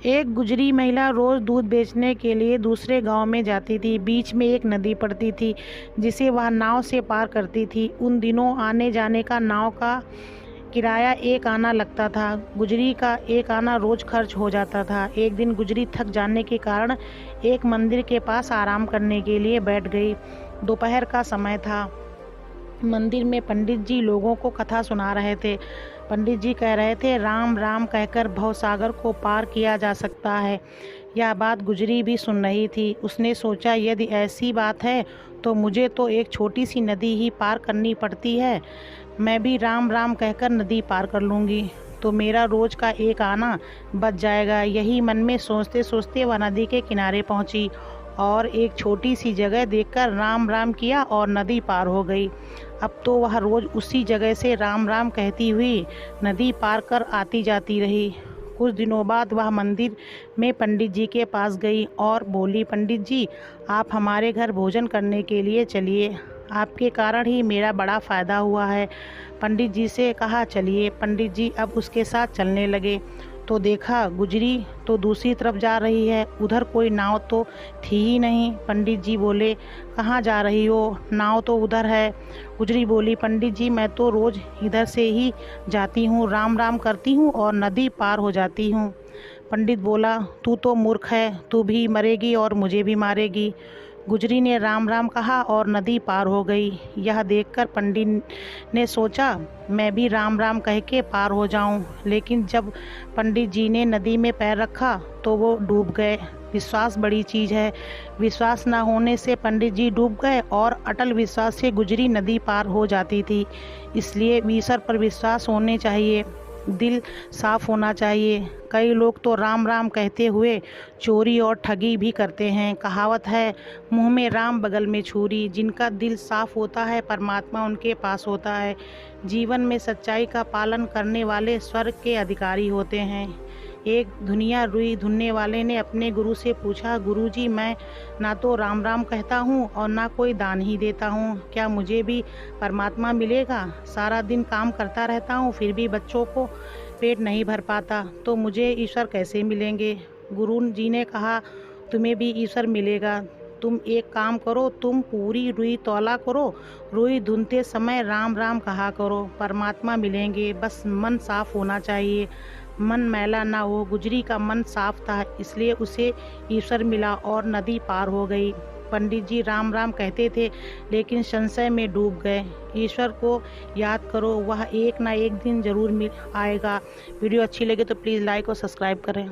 एक गुजरी महिला रोज दूध बेचने के लिए दूसरे गांव में जाती थी। बीच में एक नदी पड़ती थी जिसे वह नाव से पार करती थी। उन दिनों आने जाने का नाव का किराया 1 आना लगता था। गुजरी का 1 आना रोज खर्च हो जाता था। एक दिन गुजरी थक जाने के कारण एक मंदिर के पास आराम करने के लिए बैठ गई। दोपहर का समय था। मंदिर में पंडित जी लोगों को कथा सुना रहे थे। पंडित जी कह रहे थे, राम राम कहकर भवसागर को पार किया जा सकता है। यह बात गुजरी भी सुन रही थी। उसने सोचा, यदि ऐसी बात है तो मुझे तो एक छोटी सी नदी ही पार करनी पड़ती है। मैं भी राम राम कहकर नदी पार कर लूँगी तो मेरा रोज का 1 आना बच जाएगा। यही मन में सोचते सोचते वह नदी के किनारे पहुंची और एक छोटी सी जगह देखकर राम राम किया और नदी पार हो गई। अब तो वह रोज उसी जगह से राम राम कहती हुई नदी पार कर आती जाती रही। कुछ दिनों बाद वह मंदिर में पंडित जी के पास गई और बोली, पंडित जी, आप हमारे घर भोजन करने के लिए चलिए। आपके कारण ही मेरा बड़ा फ़ायदा हुआ है। पंडित जी से कहा, चलिए। पंडित जी अब उसके साथ चलने लगे तो देखा गुजरी तो दूसरी तरफ जा रही है। उधर कोई नाव तो थी ही नहीं। पंडित जी बोले, कहाँ जा रही हो? नाव तो उधर है। गुजरी बोली, पंडित जी, मैं तो रोज़ इधर से ही जाती हूँ, राम राम करती हूँ और नदी पार हो जाती हूँ। पंडित बोला, तू तो मूर्ख है, तू भी मरेगी और मुझे भी मारेगी। गुजरी ने राम राम कहा और नदी पार हो गई। यह देखकर पंडित ने सोचा, मैं भी राम राम कह के पार हो जाऊं। लेकिन जब पंडित जी ने नदी में पैर रखा तो वो डूब गए। विश्वास बड़ी चीज़ है। विश्वास न होने से पंडित जी डूब गए और अटल विश्वास से गुजरी नदी पार हो जाती थी। इसलिए ईश्वर पर विश्वास होने चाहिए, दिल साफ होना चाहिए। कई लोग तो राम राम कहते हुए चोरी और ठगी भी करते हैं। कहावत है, मुंह में राम बगल में छुरी। जिनका दिल साफ होता है परमात्मा उनके पास होता है। जीवन में सच्चाई का पालन करने वाले स्वर्ग के अधिकारी होते हैं। एक धुनिया रुई धुनने वाले ने अपने गुरु से पूछा, गुरुजी, मैं ना तो राम राम कहता हूँ और ना कोई दान ही देता हूँ, क्या मुझे भी परमात्मा मिलेगा? सारा दिन काम करता रहता हूँ फिर भी बच्चों को पेट नहीं भर पाता, तो मुझे ईश्वर कैसे मिलेंगे? गुरु जी ने कहा, तुम्हें भी ईश्वर मिलेगा। तुम एक काम करो, तुम पूरी रुई तौला करो, रुई धुनते समय राम राम कहा करो, परमात्मा मिलेंगे। बस मन साफ होना चाहिए, मन मैला ना हो। गुजरी का मन साफ था, इसलिए उसे ईश्वर मिला और नदी पार हो गई। पंडित जी राम राम कहते थे लेकिन संशय में डूब गए। ईश्वर को याद करो, वह एक ना एक दिन जरूर मिल आएगा। वीडियो अच्छी लगे तो प्लीज़ लाइक और सब्सक्राइब करें।